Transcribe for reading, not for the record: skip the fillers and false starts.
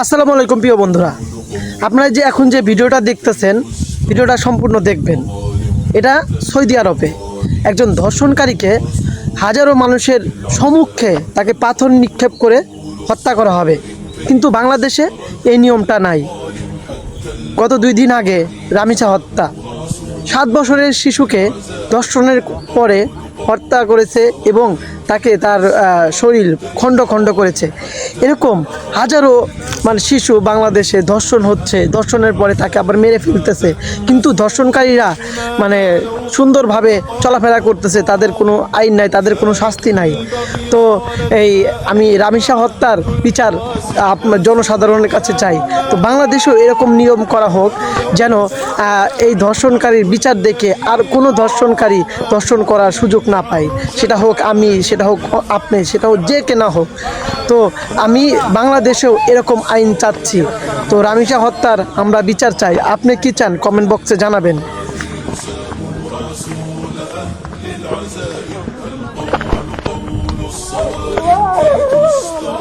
আসসালামু আলাইকুম প্রিয় বন্ধুরা, আপনারা যে এখন যে ভিডিওটা দেখতেছেন, ভিডিওটা সম্পূর্ণ দেখবেন। এটা সৌদি আরবে একজন ধর্ষণকারীকে হাজারো মানুষের সম্মুখে তাকে পাথর নিক্ষেপ করে হত্যা করা হবে, কিন্তু বাংলাদেশে এই নিয়মটা নাই। গত 2 দিন আগে রামিসা হত্যা, 7 বছরের শিশুকে ধর্ষণের পরে হত্যা করেছে এবং তাকে তার শরীর খণ্ড খণ্ড করেছে। এরকম হাজারো শিশু বাংলাদেশে ধর্ষণ হচ্ছে, ধর্ষণের পরে তাকে আবার মেরে ফেলতেছে, কিন্তু ধর্ষণকারীরা সুন্দরভাবে চলাফেরা করতেছে, তাদের কোনো আইন নাই, তাদের কোনো শাস্তি নাই। তো আমি রামিসা হত্যার বিচার আপনার জনসাধারণের কাছে চাই। তো বাংলাদেশেও এরকম নিয়ম করা হোক, যেন এই ধর্ষণকারীর বিচার দেখে আর কোনো ধর্ষণকারী ধর্ষণ করার সুযোগ না পায়। সেটা হোক আমি, সেটা হোক আপনি, সেটা হোক যে কেনা হোক। তো আমি বাংলাদেশেও এরকম আইন চাচ্ছি। তো রামিসা হত্যার আমরা বিচার চাই। আপনি কি চান কমেন্ট বক্সে জানাবেন।